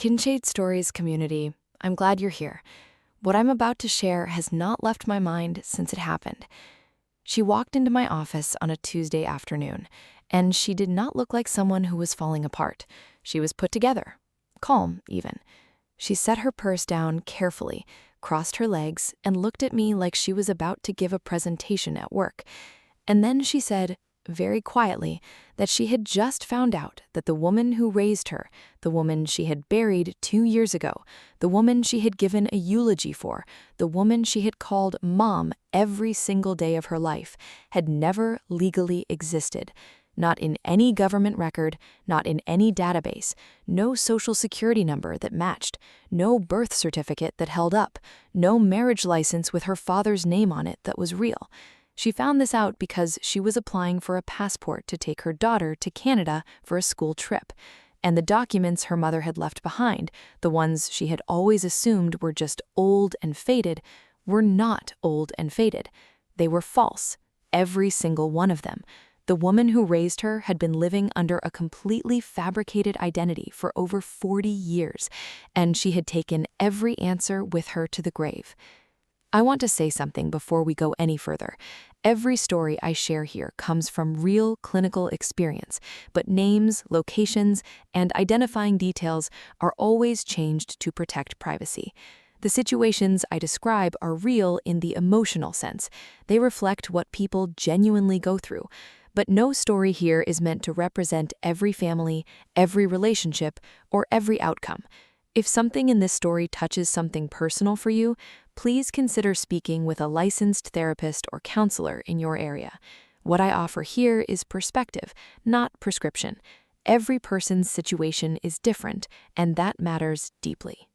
Kinshade Stories community, I'm glad you're here. What I'm about to share has not left my mind since it happened. She walked into my office on a Tuesday afternoon, and she did not look like someone who was falling apart. She was put together, calm even. She set her purse down carefully, crossed her legs, and looked at me like she was about to give a presentation at work. And then she said, very quietly, that she had just found out that the woman who raised her, the woman she had buried 2 years ago, the woman she had given a eulogy for, the woman she had called Mom every single day of her life, had never legally existed. Not in any government record, not in any database, no social security number that matched, no birth certificate that held up, no marriage license with her father's name on it that was real. She found this out because she was applying for a passport to take her daughter to Canada for a school trip. And the documents her mother had left behind, the ones she had always assumed were just old and faded, were not old and faded. They were false, every single one of them. The woman who raised her had been living under a completely fabricated identity for over 40 years, and she had taken every answer with her to the grave. I want to say something before we go any further. Every story I share here comes from real clinical experience, but names, locations, and identifying details are always changed to protect privacy. The situations I describe are real in the emotional sense. They reflect what people genuinely go through. But no story here is meant to represent every family, every relationship, or every outcome. If something in this story touches something personal for you, please consider speaking with a licensed therapist or counselor in your area. What I offer here is perspective, not prescription. Every person's situation is different, and that matters deeply.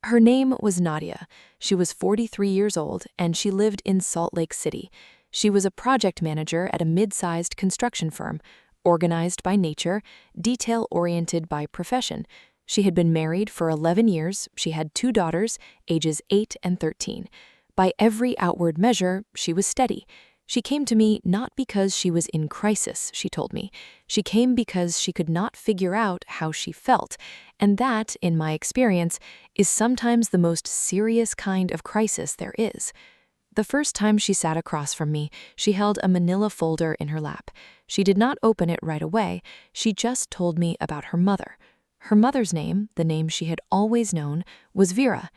Her name was Nadia. She was 43 years old, and she lived in Salt Lake City. She was a project manager at a mid-sized construction firm, organized by nature, detail-oriented by profession. She had been married for 11 years. She had 2 daughters, ages 8 and 13. By every outward measure, she was steady. She came to me not because she was in crisis, she told me. She came because she could not figure out how she felt. And that, in my experience, is sometimes the most serious kind of crisis there is. The first time she sat across from me, she held a manila folder in her lap. She did not open it right away. She just told me about her mother. Her mother's name, the name she had always known, was Vera.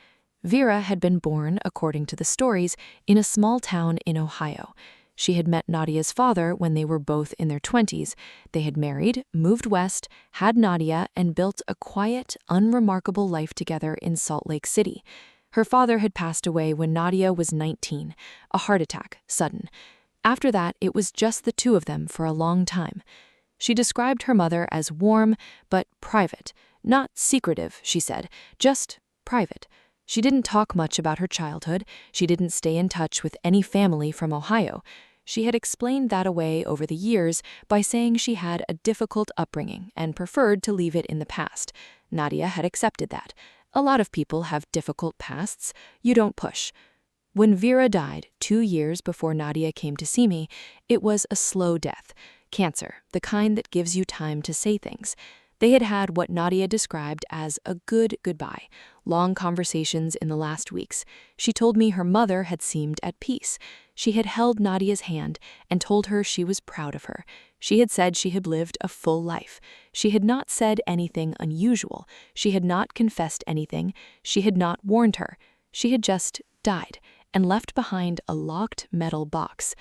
Vera had been born, according to the stories, in a small town in Ohio. She had met Nadia's father when they were both in their 20s. They had married, moved west, had Nadia, and built a quiet, unremarkable life together in Salt Lake City. Her father had passed away when Nadia was 19, a heart attack, sudden. After that, it was just the two of them for a long time. She described her mother as warm, but private. Not secretive, she said, just private. She didn't talk much about her childhood. She didn't stay in touch with any family from Ohio. She had explained that away over the years by saying she had a difficult upbringing and preferred to leave it in the past. Nadia had accepted that. A lot of people have difficult pasts. You don't push. When Vera died 2 years before Nadia came to see me, it was a slow death. Cancer, the kind that gives you time to say things. They had had what Nadia described as a good goodbye, long conversations in the last weeks. She told me her mother had seemed at peace. She had held Nadia's hand and told her she was proud of her. She had said she had lived a full life. She had not said anything unusual. She had not confessed anything. She had not warned her. She had just died and left behind a locked metal box.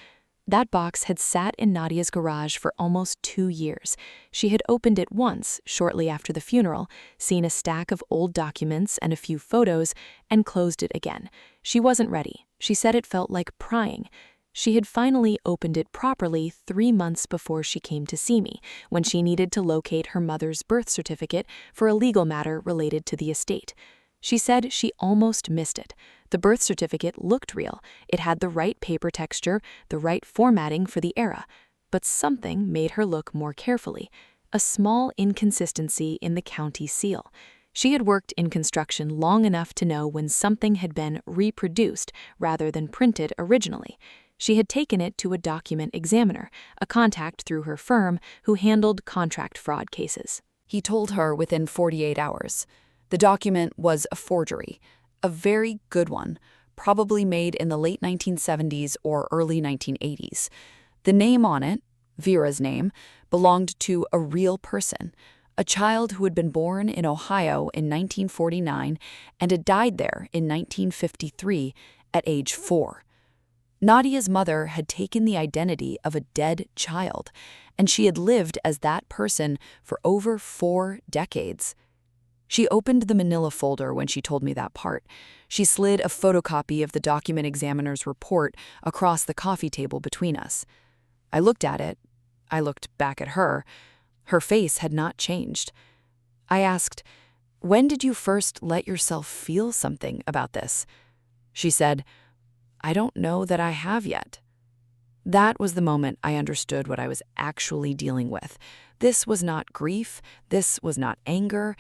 That box had sat in Nadia's garage for almost 2 years. She had opened it once, shortly after the funeral, seen a stack of old documents and a few photos, and closed it again. She wasn't ready. She said it felt like prying. She had finally opened it properly 3 months before she came to see me, when she needed to locate her mother's birth certificate for a legal matter related to the estate. She said she almost missed it. The birth certificate looked real. It had the right paper texture, the right formatting for the era. But something made her look more carefully. A small inconsistency in the county seal. She had worked in construction long enough to know when something had been reproduced rather than printed originally. She had taken it to a document examiner, a contact through her firm who handled contract fraud cases. He told her within 48 hours. The document was a forgery, a very good one, probably made in the late 1970s or early 1980s. The name on it, Vera's name, belonged to a real person, a child who had been born in Ohio in 1949 and had died there in 1953 at age 4. Nadia's mother had taken the identity of a dead child, and she had lived as that person for over 4 decades. She opened the manila folder when she told me that part. She slid a photocopy of the document examiner's report across the coffee table between us. I looked at it. I looked back at her. Her face had not changed. I asked, "When did you first let yourself feel something about this?" She said, "I don't know that I have yet." That was the moment I understood what I was actually dealing with. This was not grief. This was not anger.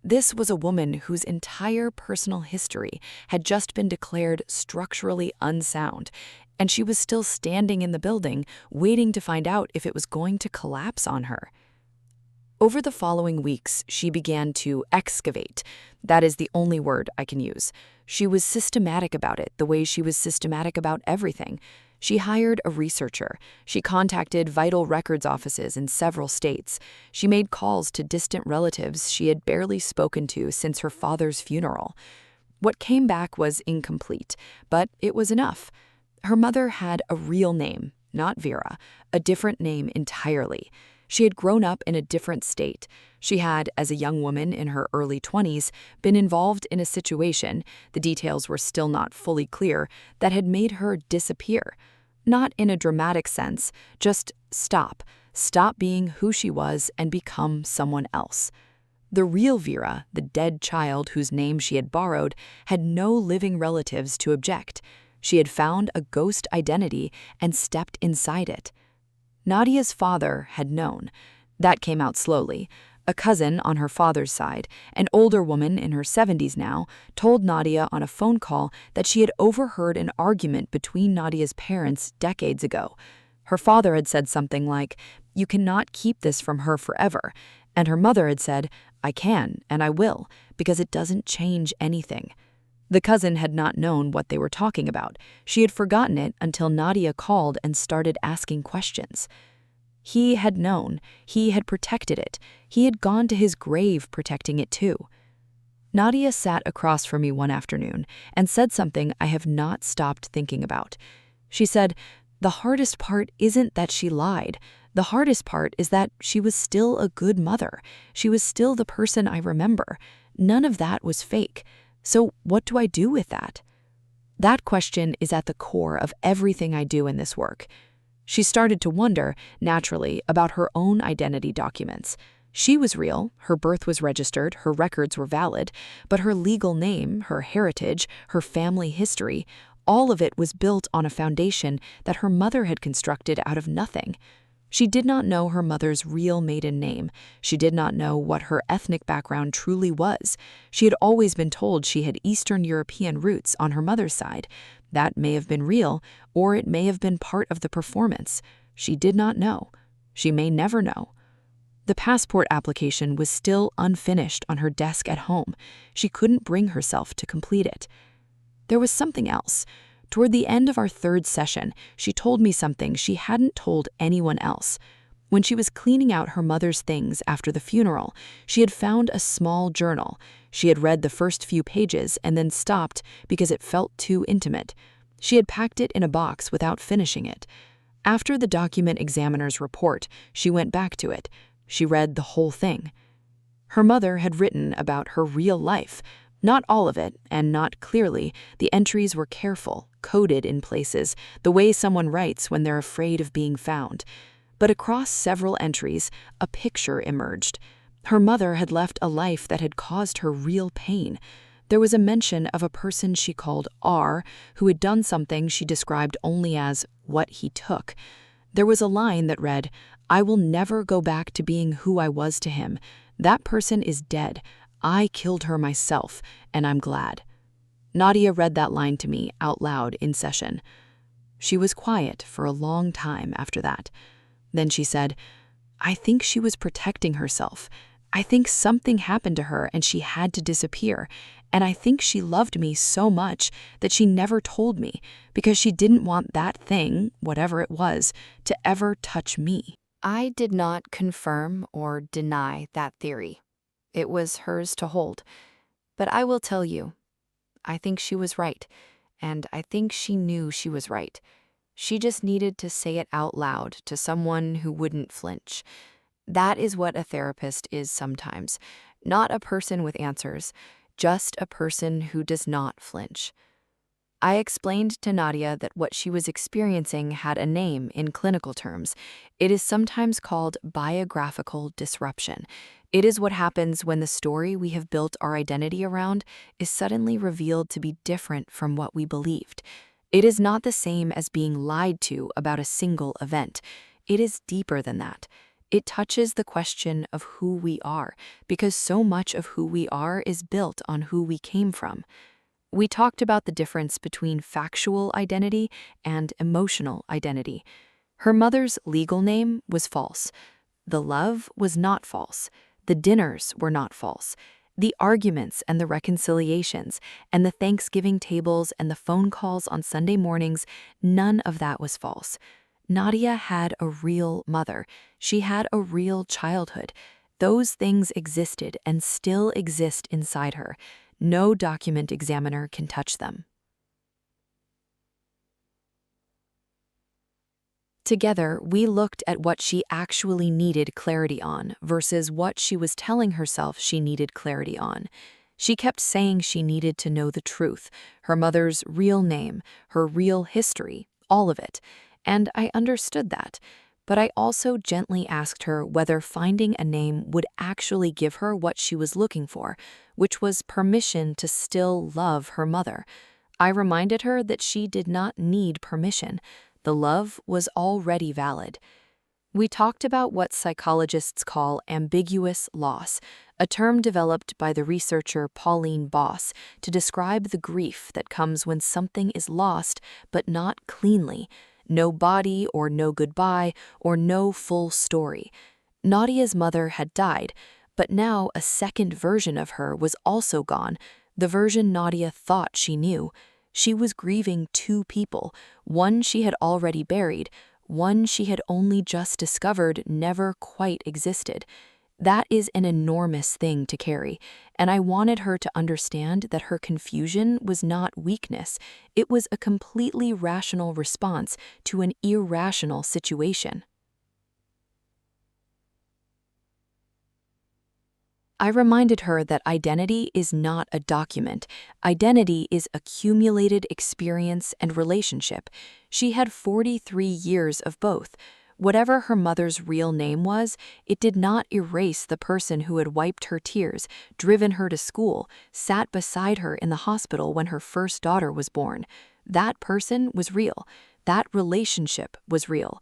This was a woman whose entire personal history had just been declared structurally unsound, and she was still standing in the building, waiting to find out if it was going to collapse on her. Over the following weeks, she began to excavate. That is the only word I can use. She was systematic about it, the way she was systematic about everything. She hired a researcher. She contacted vital records offices in several states. She made calls to distant relatives she had barely spoken to since her father's funeral. What came back was incomplete, but it was enough. Her mother had a real name, not Vera, a different name entirely. She had grown up in a different state. She had, as a young woman in her early 20s, been involved in a situation, the details were still not fully clear, that had made her disappear. Not in a dramatic sense, just stop being who she was and become someone else. The real Vera, the dead child whose name she had borrowed, had no living relatives to object. She had found a ghost identity and stepped inside it. Nadia's father had known. That came out slowly. A cousin on her father's side, an older woman in her 70s now, told Nadia on a phone call that she had overheard an argument between Nadia's parents decades ago. Her father had said something like, "You cannot keep this from her forever," and her mother had said, "I can and I will, because it doesn't change anything." The cousin had not known what they were talking about. She had forgotten it until Nadia called and started asking questions. He had known. He had protected it. He had gone to his grave protecting it too. Nadia sat across from me one afternoon and said something I have not stopped thinking about. She said, "The hardest part isn't that she lied. The hardest part is that she was still a good mother. She was still the person I remember. None of that was fake. So what do I do with that?" That question is at the core of everything I do in this work. She started to wonder, naturally, about her own identity documents. She was real, her birth was registered, her records were valid, but her legal name, her heritage, her family history, all of it was built on a foundation that her mother had constructed out of nothing. She did not know her mother's real maiden name. She did not know what her ethnic background truly was. She had always been told she had Eastern European roots on her mother's side. That may have been real, or it may have been part of the performance. She did not know. She may never know. The passport application was still unfinished on her desk at home. She couldn't bring herself to complete it. There was something else. Toward the end of our third session, she told me something she hadn't told anyone else. When she was cleaning out her mother's things after the funeral, she had found a small journal. She had read the first few pages and then stopped because it felt too intimate. She had packed it in a box without finishing it. After the document examiner's report, she went back to it. She read the whole thing. Her mother had written about her real life. Not all of it, and not clearly. The entries were careful, coded in places, the way someone writes when they're afraid of being found. But across several entries, a picture emerged. Her mother had left a life that had caused her real pain. There was a mention of a person she called R, who had done something she described only as what he took. There was a line that read, "I will never go back to being who I was to him. That person is dead. I killed her myself, and I'm glad." Nadia read that line to me out loud in session. She was quiet for a long time after that. Then she said, "I think she was protecting herself. I think something happened to her and she had to disappear. And I think she loved me so much that she never told me because she didn't want that thing, whatever it was, to ever touch me. I did not confirm or deny that theory. It was hers to hold. But I will tell you, I think she was right, and I think she knew she was right. She just needed to say it out loud to someone who wouldn't flinch. That is what a therapist is sometimes. Not a person with answers, just a person who does not flinch. I explained to Nadia that what she was experiencing had a name in clinical terms. It is sometimes called biographical disruption. It is what happens when the story we have built our identity around is suddenly revealed to be different from what we believed. It is not the same as being lied to about a single event. It is deeper than that. It touches the question of who we are, because so much of who we are is built on who we came from. We talked about the difference between factual identity and emotional identity. Her mother's legal name was false. The love was not false. The dinners were not false. The arguments and the reconciliations and the Thanksgiving tables and the phone calls on Sunday mornings, none of that was false. Nadia had a real mother. She had a real childhood. Those things existed and still exist inside her. No document examiner can touch them. Together, we looked at what she actually needed clarity on versus what she was telling herself she needed clarity on. She kept saying she needed to know the truth, her mother's real name, her real history, all of it. And I understood that. But I also gently asked her whether finding a name would actually give her what she was looking for, which was permission to still love her mother. I reminded her that she did not need permission. The love was already valid. We talked about what psychologists call ambiguous loss, a term developed by the researcher Pauline Boss to describe the grief that comes when something is lost but not cleanly. No body or no goodbye or no full story. Nadia's mother had died, but now a second version of her was also gone, the version Nadia thought she knew. She was grieving two people, one she had already buried, one she had only just discovered never quite existed. That is an enormous thing to carry, and I wanted her to understand that her confusion was not weakness. It was a completely rational response to an irrational situation. I reminded her that identity is not a document. Identity is accumulated experience and relationship. She had 43 years of both. Whatever her mother's real name was, it did not erase the person who had wiped her tears, driven her to school, sat beside her in the hospital when her first daughter was born. That person was real. That relationship was real.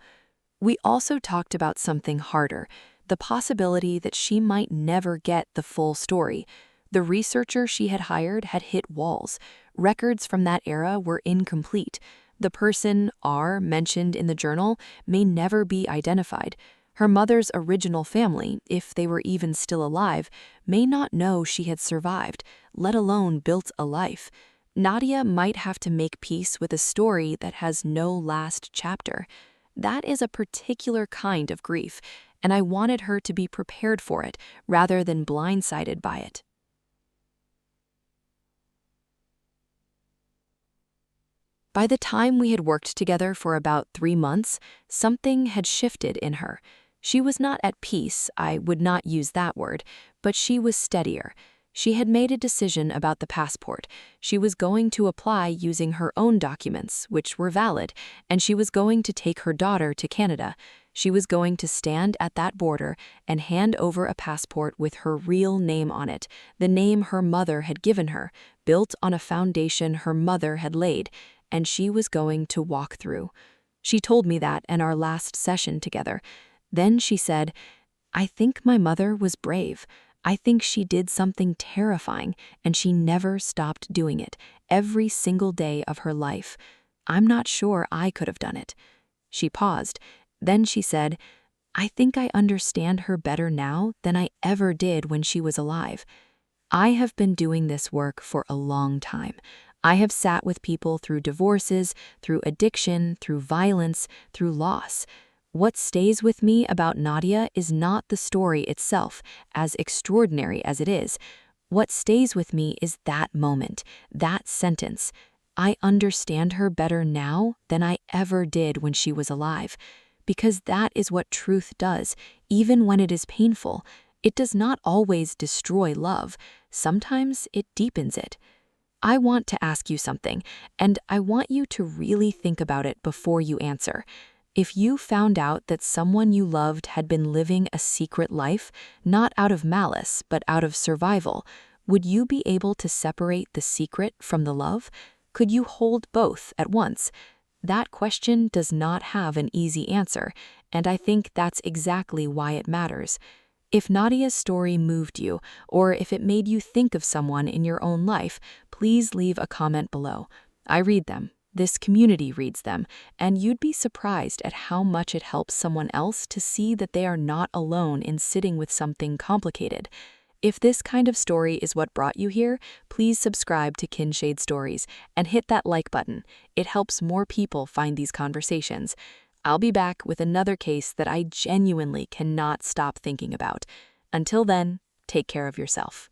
We also talked about something harder, the possibility that she might never get the full story. The researcher she had hired had hit walls. Records from that era were incomplete. The person, R, mentioned in the journal may never be identified. Her mother's original family, if they were even still alive, may not know she had survived, let alone built a life. Nadia might have to make peace with a story that has no last chapter. That is a particular kind of grief, and I wanted her to be prepared for it rather than blindsided by it. By the time we had worked together for about 3 months, something had shifted in her. She was not at peace, I would not use that word, but she was steadier. She had made a decision about the passport. She was going to apply using her own documents, which were valid, and she was going to take her daughter to Canada. She was going to stand at that border and hand over a passport with her real name on it, the name her mother had given her, built on a foundation her mother had laid, and she was going to walk through. She told me that in our last session together. Then she said, "I think my mother was brave. I think she did something terrifying, and she never stopped doing it, every single day of her life. I'm not sure I could have done it." She paused. Then she said, I think I understand her better now than I ever did when she was alive. I have been doing this work for a long time. I have sat with people through divorces, through addiction, through violence, through loss. What stays with me about Nadia is not the story itself, as extraordinary as it is. What stays with me is that moment, that sentence. I understand her better now than I ever did when she was alive. Because that is what truth does, even when it is painful. It does not always destroy love. Sometimes it deepens it. I want to ask you something, and I want you to really think about it before you answer. If you found out that someone you loved had been living a secret life, not out of malice, but out of survival, would you be able to separate the secret from the love? Could you hold both at once? That question does not have an easy answer, and I think that's exactly why it matters. If Nadia's story moved you, or if it made you think of someone in your own life, please leave a comment below. I read them, this community reads them, and you'd be surprised at how much it helps someone else to see that they are not alone in sitting with something complicated. If this kind of story is what brought you here, please subscribe to Kinshade Stories and hit that like button. It helps more people find these conversations. I'll be back with another case that I genuinely cannot stop thinking about. Until then, take care of yourself.